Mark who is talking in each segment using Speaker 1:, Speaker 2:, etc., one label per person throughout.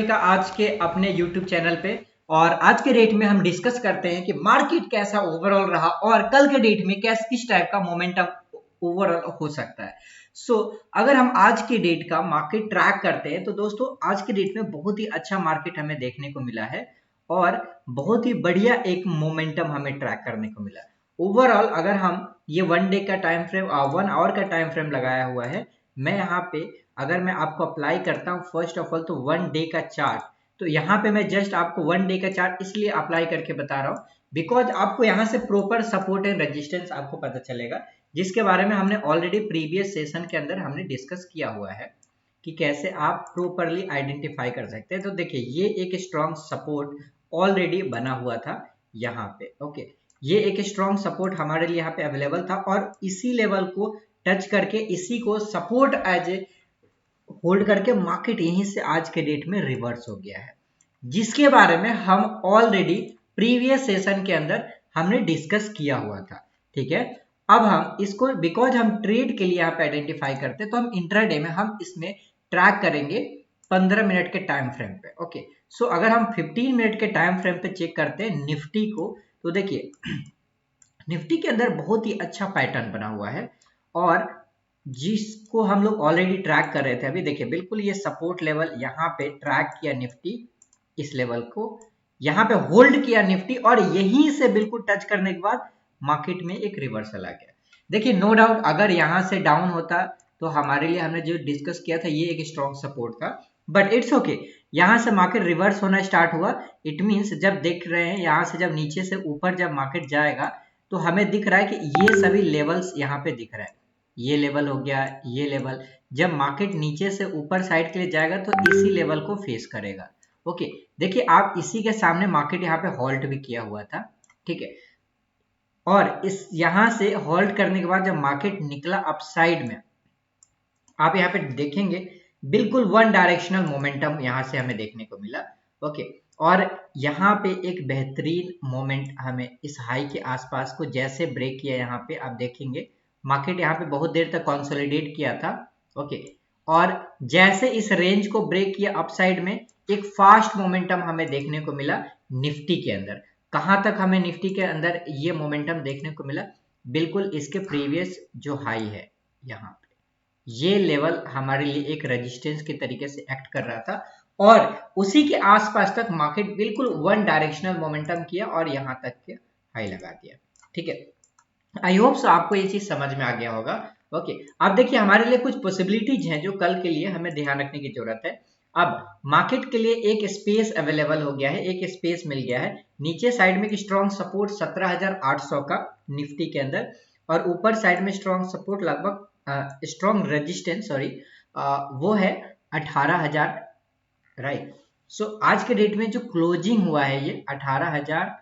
Speaker 1: का आज के अपने YouTube चैनल पे। और आज के डेट में हम डिस्कस करते हैं कि मार्केट कैसा ओवरऑल रहा और कल के डेट में किस टाइप का मोमेंटम ओवरऑल हो सकता है। अगर हम आज के डेट का मार्केट ट्रैक करते हैं तो दोस्तों आज के डेट में बहुत ही अच्छा मार्केट हमें देखने को मिला है और बहुत ही बढ़िया एक मोमेंटम हमें ट्रैक करने को मिला। ओवरऑल अगर हम ये 1 डे का टाइम फ्रेम 1 आवर का टाइम फ्रेम लगाया हुआ है, मैं यहाँ पे अगर मैं आपको अप्लाई करता हूँ फर्स्ट ऑफ ऑल तो 1 डे का चार्ट, तो यहाँ पे मैं जस्ट आपको 1 डे का चार्ट इसलिए अप्लाई करके बता रहा हूँ बिकॉज आपको यहाँ से प्रॉपर सपोर्ट एंड रेजिस्टेंस आपको पता चलेगा, जिसके बारे में हमने ऑलरेडी प्रीवियस सेशन के अंदर हमने डिस्कस किया हुआ है कि कैसे आप प्रॉपरली आइडेंटिफाई कर सकते हैं। तो देखिए ये एक स्ट्रॉन्ग सपोर्ट ऑलरेडी बना हुआ था यहाँ पे। ओके, ये एक स्ट्रॉन्ग सपोर्ट हमारे लिए यहाँ पे अवेलेबल था और इसी लेवल को टच करके इसी को सपोर्ट एज ए होल्ड करके मार्केट यहीं से आज के डेट में रिवर्स हो गया है, जिसके बारे में हम ऑलरेडी प्रीवियस सेशन के अंदर हमने डिस्कस किया हुआ था। ठीक है, अब हम इसको बिकॉज हम ट्रेड के लिए यहाँ पे आइडेंटिफाई करते हैं तो हम इंट्राडे में हम इसमें ट्रैक करेंगे 15 मिनट के टाइम फ्रेम पे। ओके, अगर हम 15 मिनट के टाइम फ्रेम पे चेक करते हैं निफ्टी को, तो देखिए निफ्टी के अंदर बहुत ही अच्छा पैटर्न बना हुआ है और जिसको हम लोग ऑलरेडी ट्रैक कर रहे थे। अभी देखिए बिल्कुल ये सपोर्ट लेवल यहाँ पे ट्रैक किया निफ्टी, इस लेवल को यहाँ पे होल्ड किया निफ्टी और यहीं से बिल्कुल टच करने के बाद मार्केट में एक रिवर्सल आ गया। देखिए नो डाउट अगर यहाँ से डाउन होता तो हमारे लिए हमने जो डिस्कस किया था ये एक स्ट्रॉन्ग सपोर्ट था, बट इट्स ओके। यहाँ से मार्केट रिवर्स होना स्टार्ट हुआ, इट मीन्स जब देख रहे हैं यहाँ से जब नीचे से ऊपर जब मार्केट जाएगा तो हमें दिख रहा है कि ये सभी लेवल्स यहाँ पे दिख रहा है, ये लेवल हो गया, ये लेवल। जब मार्केट नीचे से ऊपर साइड के लिए जाएगा तो इसी लेवल को फेस करेगा। ओके, देखिए आप इसी के सामने मार्केट यहाँ पे हॉल्ट भी किया हुआ था। ठीक है, और इस यहाँ से हॉल्ट करने के बाद जब मार्केट निकला अपसाइड में, आप यहाँ पे देखेंगे बिल्कुल वन डायरेक्शनल मोमेंटम यहाँ से हमें देखने को मिला। ओके, और यहाँ पे एक बेहतरीन मोमेंट हमें इस हाई के आसपास को जैसे ब्रेक किया, यहाँ पे आप देखेंगे मार्केट यहाँ पे बहुत देर तक कंसोलिडेट किया था। ओके, और जैसे इस रेंज को ब्रेक किया अपसाइड में एक फास्ट मोमेंटम हमें देखने को मिला निफ्टी के अंदर। कहां तक हमें निफ्टी के अंदर ये मोमेंटम देखने को मिला? बिल्कुल इसके प्रीवियस जो हाई है यहाँ पे, ये लेवल हमारे लिए एक रेजिस्टेंस के तरीके से एक्ट कर रहा था और उसी के आसपास तक मार्केट बिल्कुल वन डायरेक्शनल मोमेंटम किया और यहां तक के हाई लगा दिया। ठीक है, आई होप सो आपको ये चीज समझ में आ गया होगा। ओके, अब देखिए हमारे लिए कुछ पॉसिबिलिटीज हैं जो कल के लिए हमें ध्यान रखने की जरूरत है। अब मार्केट के लिए एक स्पेस अवेलेबल हो गया है, एक स्पेस मिल गया है नीचे साइड में एक स्ट्रॉन्ग सपोर्ट 17,800 का निफ्टी के अंदर, और ऊपर साइड में स्ट्रॉन्ग सपोर्ट लगभग स्ट्रॉन्ग रेजिस्टेंस वो है 18,000। राइट, आज के डेट में जो क्लोजिंग हुआ है ये 18,000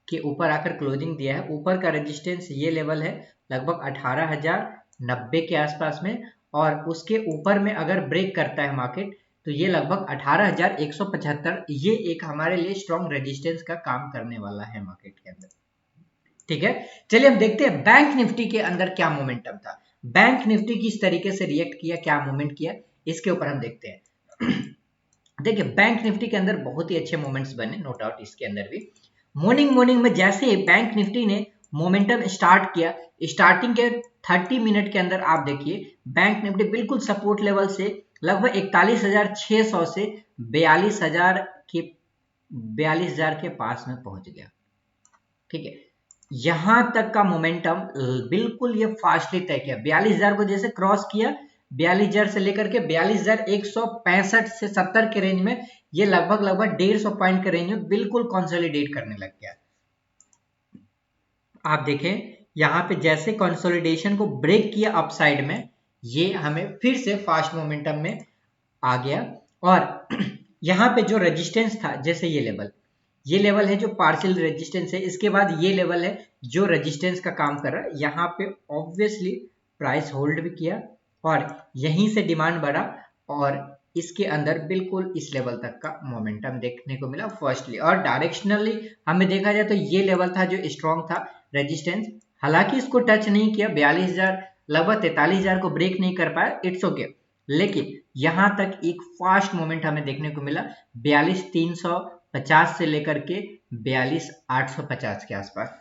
Speaker 1: के ऊपर आकर क्लोजिंग दिया है। ऊपर का रेजिस्टेंस ये लेवल है लगभग 18,090 के आसपास में, और उसके ऊपर में अगर ब्रेक करता है मार्केट तो ये लगभग 18,175, ये एक हमारे लिए स्ट्रॉन्ग रेजिस्टेंस का काम करने वाला है मार्केट के अंदर। ठीक है, चलिए हम देखते हैं बैंक निफ्टी के अंदर क्या मोमेंटम था, बैंक निफ्टी किस तरीके से रिएक्ट किया, क्या मूवमेंट किया, इसके ऊपर हम देखते हैं। देखिए बैंक निफ्टी के अंदर बहुत ही अच्छे मोमेंट्स बने, नो डाउट इसके अंदर भी मॉर्निंग में जैसे ही बैंक निफ्टी ने मोमेंटम स्टार्ट किया, स्टार्टिंग के 30 मिनट के अंदर आप देखिए बैंक निफ्टी बिल्कुल सपोर्ट लेवल से लगभग 41,600 से 42,000 के पास में पहुंच गया। ठीक है, यहां तक का मोमेंटम बिल्कुल ये फास्टली तय किया, 42,000 को जैसे क्रॉस किया, 42,000 से लेकर के 42,165 से 70 के रेंज में ये लगभग 150 पॉइंट के रेंज में बिल्कुल कंसोलिडेट करने लग गया। आप देखें यहाँ पे जैसे कंसोलिडेशन को ब्रेक किया अपसाइड में, ये हमें फिर से फास्ट मोमेंटम में आ गया। और यहाँ पे जो रेजिस्टेंस था, जैसे ये लेवल है जो पार्शियल रेजिस्टेंस है, इसके बाद ये लेवल है जो रेजिस्टेंस का काम कर रहा है। यहाँ पे ऑब्वियसली प्राइस होल्ड भी किया और यहीं से डिमांड बढ़ा और इसके अंदर बिल्कुल इस लेवल तक का मोमेंटम देखने को मिला फर्स्टली। और डायरेक्शनली हमें देखा जाए तो ये लेवल था जो स्ट्रॉन्ग था रेजिस्टेंस, हालांकि इसको टच नहीं किया, 42,000 लगभग 43,000 को ब्रेक नहीं कर पाया, इट्स ओके। लेकिन यहां तक एक फास्ट मोमेंट हमें देखने को मिला 42,350 से लेकर के 42,850 के आसपास।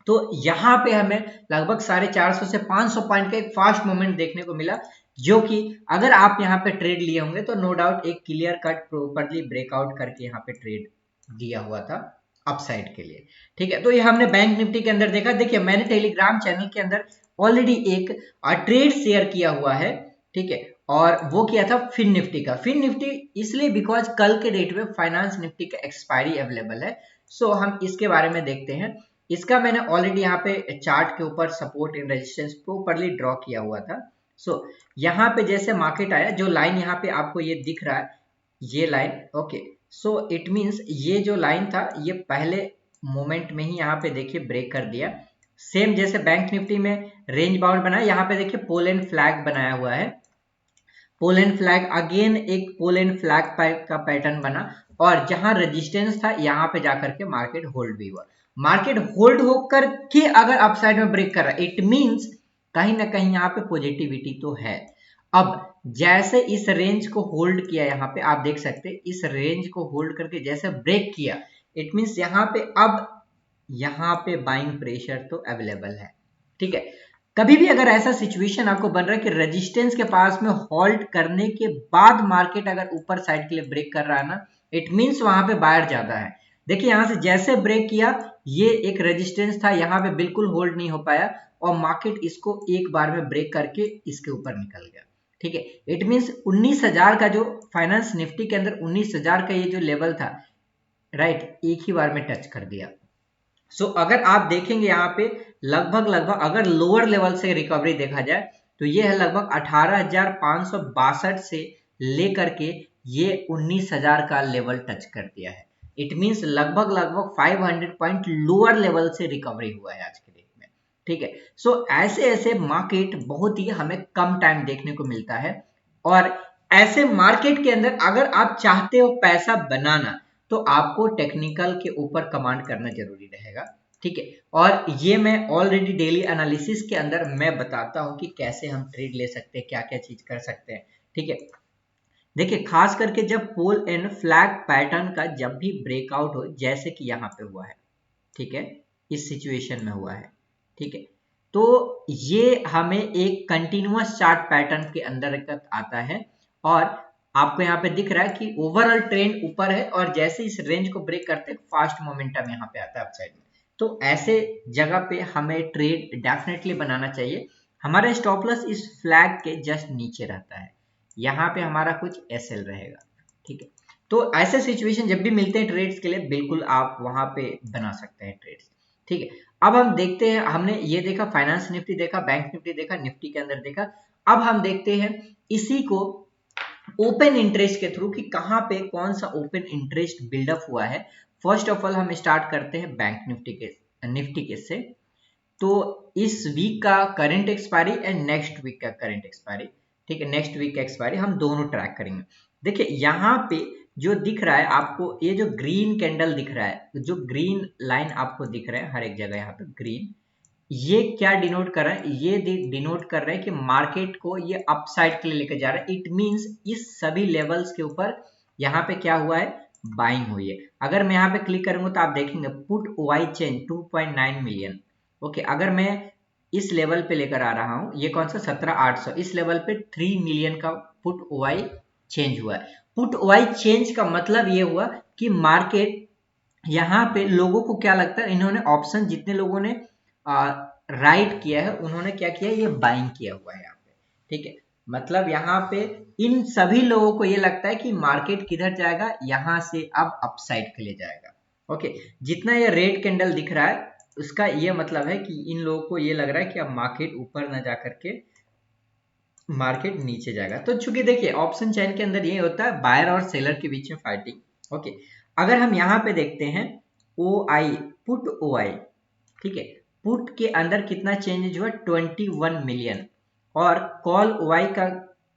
Speaker 1: तो यहाँ पे हमें लगभग 450 से 500 पॉइंट का एक फास्ट मोमेंट देखने को मिला, जो कि अगर आप यहाँ पे ट्रेड लिए होंगे तो नो डाउट एक क्लियर कट प्रॉपर्ली ब्रेकआउट करके यहाँ पे ट्रेड दिया हुआ था अपसाइड के लिए। ठीक है, तो ये हमने बैंक निफ्टी के अंदर देखा। देखिए मैंने टेलीग्राम चैनल के अंदर ऑलरेडी एक ट्रेड शेयर किया हुआ है, ठीक है, और वो किया था फिन निफ्टी का। फिन निफ्टी इसलिए बिकॉज कल के डेट में फाइनेंस निफ्टी का एक्सपायरी अवेलेबल है। सो हम इसके बारे में देखते हैं। इसका मैंने ऑलरेडी यहाँ पे चार्ट के ऊपर support and resistance properly draw किया हुआ था। सो यहाँ पे जैसे मार्केट आया, जो लाइन यहाँ पे आपको ये दिख रहा है, ये line, okay, so it means ये जो लाइन था ये पहले मोमेंट में ही यहाँ पे देखिए ब्रेक कर दिया। सेम जैसे बैंक निफ्टी में रेंज बाउंड बना, यहाँ पे देखिए पोल एंड फ्लैग बनाया हुआ है। पोल एंड फ्लैग अगेन एक पोल एंड फ्लैग का पैटर्न बना, और जहां रेजिस्टेंस था यहाँ पे जाकर के मार्केट होल्ड भी हुआ। मार्केट होल्ड होकर के अगर अपसाइड में ब्रेक कर रहा है, इट मींस कहीं ना कहीं यहाँ पे पॉजिटिविटी तो है। अब जैसे इस रेंज को होल्ड किया, यहाँ पे आप देख सकते हैं इस रेंज को होल्ड करके जैसे ब्रेक किया, इट मींस यहाँ पे अब यहाँ पे बाइंग प्रेशर तो अवेलेबल है। ठीक है, कभी भी अगर ऐसा सिचुएशन आपको बन रहा है कि रेजिस्टेंस के पास में होल्ड करने के बाद मार्केट अगर ऊपर साइड के लिए ब्रेक कर रहा है ना, इट मींस वहां पे बायर ज्यादा है। देखिए यहां से जैसे ब्रेक किया, ये एक रेजिस्टेंस था, यहाँ पे बिल्कुल होल्ड नहीं हो पाया और मार्केट इसको एक बार में ब्रेक करके इसके ऊपर निकल गया। ठीक है, इट मींस 19,000 का जो फाइनेंस निफ्टी के अंदर 19,000 का ये जो लेवल था, राइट, एक ही बार में टच कर दिया। सो अगर आप देखेंगे यहाँ पे लगभग अगर लोअर लेवल से रिकवरी देखा जाए तो ये है लगभग 18,562 से लेकर के ये 19,000 का लेवल टच कर दिया है। इट मींस लगभग 500 पॉइंट लोअर लेवल से रिकवरी हुआ है आज के डेट में। ठीक है, सो ऐसे ऐसे मार्केट बहुत ही हमें कम टाइम देखने को मिलता है, और ऐसे मार्केट के अंदर अगर आप चाहते हो पैसा बनाना तो आपको टेक्निकल के ऊपर कमांड करना जरूरी रहेगा। ठीक है, और ये मैं ऑलरेडी डेली एनालिसिस के अंदर मैं बताता हूं कि कैसे हम ट्रेड ले सकते हैं, क्या क्या चीज कर सकते हैं। ठीक है, देखिए खास करके जब पोल एंड फ्लैग पैटर्न का जब भी ब्रेकआउट हो, जैसे कि यहाँ पे हुआ है, ठीक है, इस सिचुएशन में हुआ है, ठीक है, तो ये हमें एक कंटिन्यूअस चार्ट पैटर्न के अंदर आता है, और आपको यहाँ पे दिख रहा है कि ओवरऑल ट्रेंड ऊपर है, और जैसे इस रेंज को ब्रेक करते हैं फास्ट मोमेंटम यहाँ पे आता है अपसाइड में। तो ऐसे जगह पे हमें ट्रेड डेफिनेटली बनाना चाहिए। हमारा स्टॉप लॉस इस फ्लैग के जस्ट नीचे रहता है, यहाँ पे हमारा कुछ एसएल रहेगा। ठीक है, तो ऐसे सिचुएशन जब भी मिलते हैं ट्रेड्स के लिए, बिल्कुल आप वहां पे बना सकते हैं ट्रेड्स। ठीक है, अब हम देखते हैं, हमने ये देखा फाइनेंस निफ्टी देखा, बैंक निफ्टी देखा, निफ्टी के अंदर देखा। अब हम देखते हैं इसी को ओपन इंटरेस्ट के थ्रू कि कहाँ पे कौन सा ओपन इंटरेस्ट बिल्डअप हुआ है। फर्स्ट ऑफ ऑल हम स्टार्ट करते हैं बैंक निफ्टी के से। तो इस वीक का current expiry and next week का करंट एक्सपायरी, ठीक है, नेक्स्ट वीक का एक्सपायरी हम दोनों ट्रैक करेंगे। देखिए यहाँ पे जो दिख रहा है आपको, ये जो ग्रीन कैंडल दिख रहा है, जो ग्रीन लाइन आपको दिख रहा है हर एक जगह यहाँ पे ग्रीन, ये क्या डिनोट कर रहा है? ये डिनोट कर रहा है कि मार्केट को ये अपसाइड के लिए लेकर जा रहा है। इट मींस इस सभी लेवल्स के ऊपर यहाँ पे क्या हुआ है? बाइंग हुई है। अगर मैं यहाँ पे क्लिक करूंगा तो आप देखेंगे put Y change 2.9 million. Okay, अगर मैं इस लेवल पे लेकर आ रहा हूं, ये कौन सा 17,800, इस लेवल पे 3 मिलियन का पुट वाई चेंज हुआ है। पुट वाई चेंज का मतलब ये हुआ कि मार्केट यहाँ पे लोगों को क्या लगता है, इन्होंने ऑप्शन जितने लोगों ने राइट किया है उन्होंने क्या किया, ये बाइंग किया हुआ है यहाँ पे। ठीक है, मतलब यहाँ पे इन सभी लोगों को ये लगता है कि मार्केट किधर जाएगा, यहाँ से अब अपसाइड के लिए जाएगा। ओके, जितना ये रेड कैंडल दिख रहा है उसका ये मतलब है कि इन लोगों को ये लग रहा है कि अब मार्केट ऊपर ना जा करके मार्केट नीचे जाएगा। तो चूंकि देखिए ऑप्शन चेन के अंदर ये होता है बायर और सेलर के बीच में फाइटिंग। ओके, अगर हम यहाँ पे देखते हैं ओ आई, पुट ओ आई, ठीक है, पुट के अंदर कितना चेंज हुआ 21 मिलियन, और कॉल ओ आई का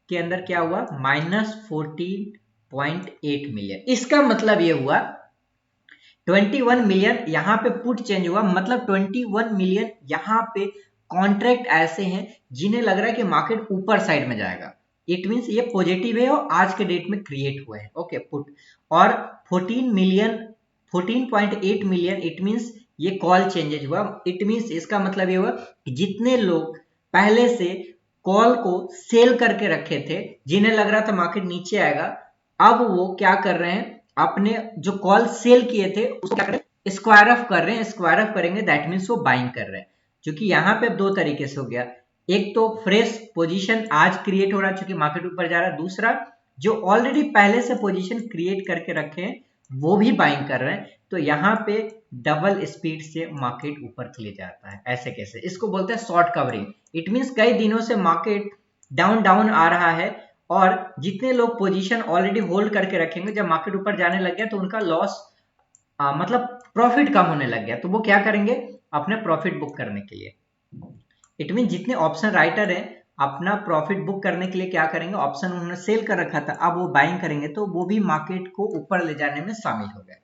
Speaker 1: के अंदर क्या हुआ -14.8 मिलियन। इसका मतलब ये हुआ 21 मिलियन यहाँ पे पुट चेंज हुआ, मतलब 21 मिलियन यहाँ पे कॉन्ट्रैक्ट ऐसे हैं जिन्हें लग रहा है कि मार्केट ऊपर साइड में जाएगा। इट मींस ये पॉजिटिव है और आज के डेट में क्रिएट हुए हैं। ओके पुट, और 14.8 मिलियन इट मींस ये कॉल चेंजेज हुआ। इट मींस इसका मतलब ये हुआ कि जितने लोग पहले से कॉल को सेल करके रखे थे, जिन्हें लग रहा था मार्केट नीचे आएगा, अब वो क्या कर रहे हैं, अपने जो कॉल सेल किए थे उसको क्या कर रहे हैं, स्क्वायर ऑफ कर रहे हैं। स्क्वायर ऑफ करेंगे दैट मींस वो बाइंग कर रहे हैं। क्योंकि यहाँ पे दो तरीके से हो गया, एक तो फ्रेश पोजीशन आज क्रिएट हो रहा है चूंकि मार्केट ऊपर जा रहा है, दूसरा जो ऑलरेडी पहले से पोजीशन क्रिएट करके रखे हैं वो भी बाइंग कर रहे हैं। तो यहाँ पे डबल स्पीड से मार्केट ऊपर चले जाता है। ऐसे कैसे, इसको बोलते हैं शॉर्ट कवरिंग। इट मींस कई दिनों से मार्केट डाउन डाउन आ रहा है और जितने लोग पोजीशन ऑलरेडी होल्ड करके रखेंगे, जब मार्केट ऊपर जाने लग गया तो उनका लॉस मतलब प्रॉफिट कम होने लग गया, तो वो क्या करेंगे, अपने प्रॉफिट बुक करने के लिए। इट मीन जितने ऑप्शन राइटर हैं अपना प्रॉफिट बुक करने के लिए क्या करेंगे, ऑप्शन उन्होंने सेल कर रखा था, अब वो बाइंग करेंगे तो वो भी मार्केट को ऊपर ले जाने में शामिल हो गए।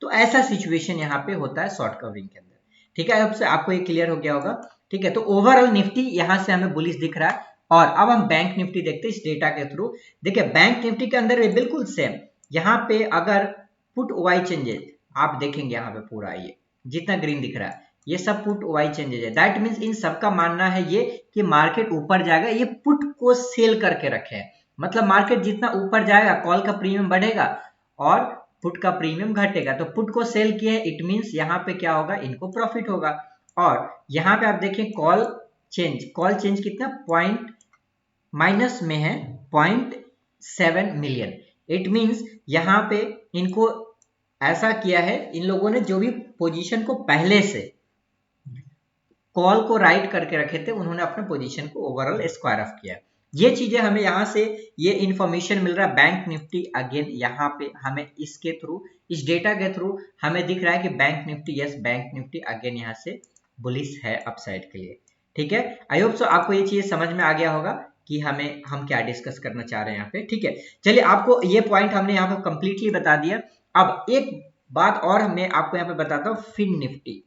Speaker 1: तो ऐसा सिचुएशन यहाँ पे होता है शॉर्ट कवरिंग के अंदर। ठीक है, अब से आपको ये क्लियर हो गया होगा। ठीक है, तो ओवरऑल निफ्टी यहाँ से हमें बुलिश दिख रहा है। और अब हम बैंक निफ्टी देखते हैं इस डेटा के थ्रू। देखिए बैंक निफ्टी के अंदर ये बिल्कुल सेम, यहाँ पे अगर पुट वाई चेंजेस आप देखेंगे, यहाँ पे पूरा ये जितना ग्रीन दिख रहा है ये सब पुट वाई चेंजेस है। दैट मींस इन सबका मानना है ये कि मार्केट ऊपर जाएगा, ये पुट को सेल करके रखे हैं। मतलब मार्केट जितना ऊपर जाएगा कॉल का प्रीमियम बढ़ेगा और पुट का प्रीमियम घटेगा। तो पुट को सेल किए, इट मींस यहाँ पे क्या होगा, इनको प्रॉफिट होगा। और यहाँ पे आप देखें कॉल चेंज कितना पॉइंट माइनस में है 0.7 मिलियन। इट मींस यहाँ पे इनको ऐसा किया है, इन लोगों ने जो भी पोजीशन को पहले से कॉल को राइट करके रखे थे उन्होंने अपने पोजीशन को ओवरऑल स्क्वायर ऑफ किया। ये चीजें हमें यहाँ से ये इंफॉर्मेशन मिल रहा है। बैंक निफ्टी अगेन यहाँ पे हमें इसके थ्रू, इस डेटा के थ्रू हमें दिख रहा है कि bank Nifty, yes bank Nifty again यहाँ से बुलिश है अपसाइड के लिए। ठीक है, आई होप सो आपको ये चीज समझ में आ गया होगा कि हम क्या डिस्कस करना चाह रहे हैं यहाँ पे। ठीक है, चलिए आपको ये पॉइंट हमने यहाँ पे कंप्लीटली बता दिया। अब एक बात और मैं आपको यहाँ पे बताता हूँ, fin Nifty,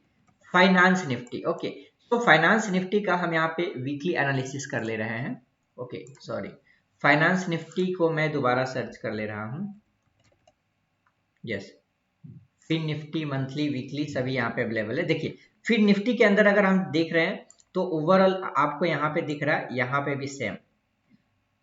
Speaker 1: finance Nifty. Okay, तो फाइनेंस निफ्टी का हम यहाँ पे वीकली एनालिसिस कर ले रहे हैं। ओके सॉरी, फाइनेंस निफ्टी को मैं दोबारा सर्च कर ले रहा हूँ। Yes, fin Nifty monthly weekly सभी यहाँ पे अवेलेबल है। देखिए फिन निफ्टी के अंदर अगर हम देख रहे हैं तो ओवरऑल आपको यहाँ पे दिख रहा है, यहाँ पे भी सेम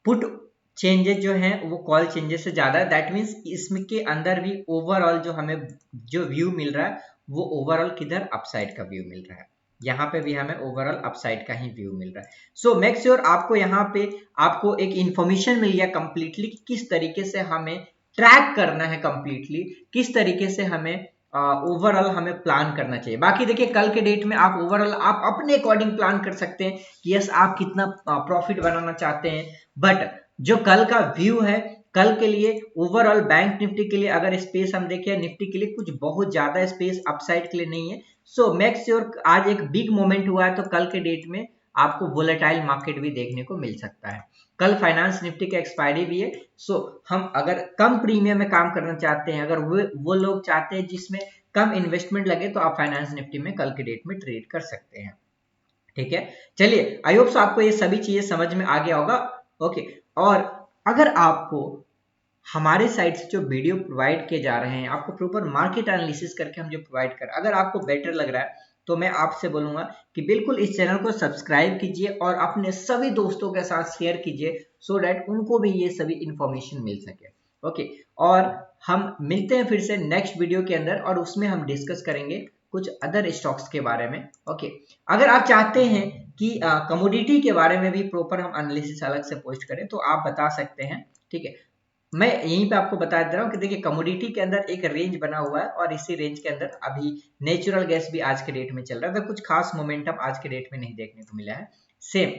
Speaker 1: पुट चेंजेस जो हैं वो कॉल चेंजेस से ज्यादा है। दैट मीन्स इसमें के अंदर भी ओवरऑल जो हमें जो व्यू मिल रहा है वो ओवरऑल किधर, अपसाइड का व्यू मिल रहा है। यहाँ पे भी हमें ओवरऑल अपसाइड का ही व्यू मिल रहा है। सो मेक श्योर आपको यहाँ पे आपको एक इंफॉर्मेशन मिल गया कंप्लीटली कि किस तरीके से हमें ट्रैक करना है, कंप्लीटली किस तरीके से हमें ओवरऑल हमें प्लान करना चाहिए। बाकी देखिए कल के डेट में आप ओवरऑल आप अपने अकॉर्डिंग प्लान कर सकते हैं कि यस आप कितना प्रॉफिट बनाना चाहते हैं। बट जो कल का व्यू है, कल के लिए ओवरऑल बैंक निफ्टी के लिए अगर स्पेस हम देखें, निफ्टी के लिए कुछ बहुत ज्यादा स्पेस अपसाइड के लिए नहीं है। सो मेक श्योर आज एक बिग मोमेंट हुआ है तो कल के डेट में आपको वोलेटाइल मार्केट भी देखने को मिल सकता है। कल फाइनेंस निफ्टी का एक्सपायरी भी है। सो हम अगर कम प्रीमियम में काम करना चाहते हैं, अगर वो लोग चाहते हैं जिसमें कम इन्वेस्टमेंट लगे, तो आप फाइनेंस निफ्टी में कल के डेट में ट्रेड कर सकते हैं। ठीक है, चलिए आई होप सो आपको ये सभी चीजें समझ में आ गया होगा। ओके, और अगर आपको हमारे साइड से जो वीडियो प्रोवाइड किए जा रहे हैं, आपको प्रॉपर मार्केट एनालिसिस करके हम जो प्रोवाइड कर, अगर आपको बेटर लग रहा है तो मैं आपसे बोलूंगा कि बिल्कुल इस चैनल को सब्सक्राइब कीजिए और अपने सभी दोस्तों के साथ शेयर कीजिए सो दैट उनको भी ये सभी इंफॉर्मेशन मिल सके। ओके, और हम मिलते हैं फिर से नेक्स्ट वीडियो के अंदर और उसमें हम डिस्कस करेंगे कुछ अदर स्टॉक्स के बारे में। ओके, अगर आप चाहते हैं कि कमोडिटी के बारे में भी प्रॉपर हम एनालिसिस अलग से पोस्ट करें तो आप बता सकते हैं। ठीक है, मैं यहीं पे आपको बता दे रहा हूँ कि देखिए कमोडिटी के अंदर एक रेंज बना हुआ है और इसी रेंज के अंदर अभी नेचुरल गैस भी आज के डेट में चल रहा है, तो कुछ खास मोमेंटम आज के डेट में नहीं देखने को मिला है। सेम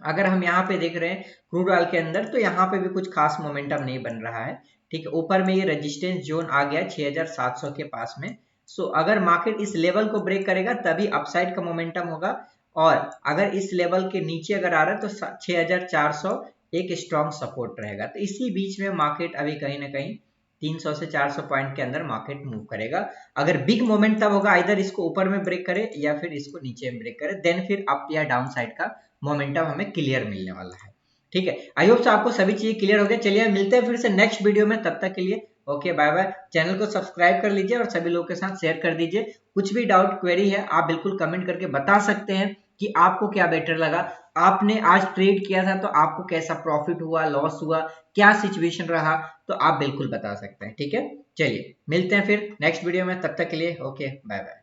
Speaker 1: अगर हम यहाँ पे देख रहे हैं क्रूड ऑयल के अंदर, तो यहाँ पे भी कुछ खास मोमेंटम नहीं बन रहा है। ठीक है, ऊपर में ये रेजिस्टेंस जोन आ गया 6700 के पास में। सो अगर मार्केट इस लेवल को ब्रेक करेगा तभी अपसाइड का मोमेंटम होगा, और अगर इस लेवल के नीचे अगर आ रहा है तो 6400 एक स्ट्रॉन्ग सपोर्ट रहेगा। तो इसी बीच में मार्केट अभी कहीं ना कहीं 300 से 400 पॉइंट के अंदर मार्केट मूव करेगा। अगर बिग मोमेंट तब होगा इधर इसको ऊपर में ब्रेक करे या फिर इसको नीचे में ब्रेक करे, देन फिर अप या डाउन साइड का मोमेंटम हमें क्लियर मिलने वाला है। ठीक है, आई होप आपको सभी चीजें क्लियर हो गया। चलिए मिलते हैं फिर से नेक्स्ट वीडियो में, तब तक के लिए ओके बाय बाय। चैनल को सब्सक्राइब कर लीजिए और सभी लोगों के साथ शेयर कर दीजिए। कुछ भी डाउट क्वेरी है आप बिल्कुल कमेंट करके बता सकते हैं कि आपको क्या बेटर लगा, आपने आज ट्रेड किया था तो आपको कैसा प्रॉफिट हुआ, लॉस हुआ, क्या सिचुएशन रहा, तो आप बिल्कुल बता सकते हैं। ठीक है, चलिए मिलते हैं फिर नेक्स्ट वीडियो में, तब तक के लिए ओके बाय बाय।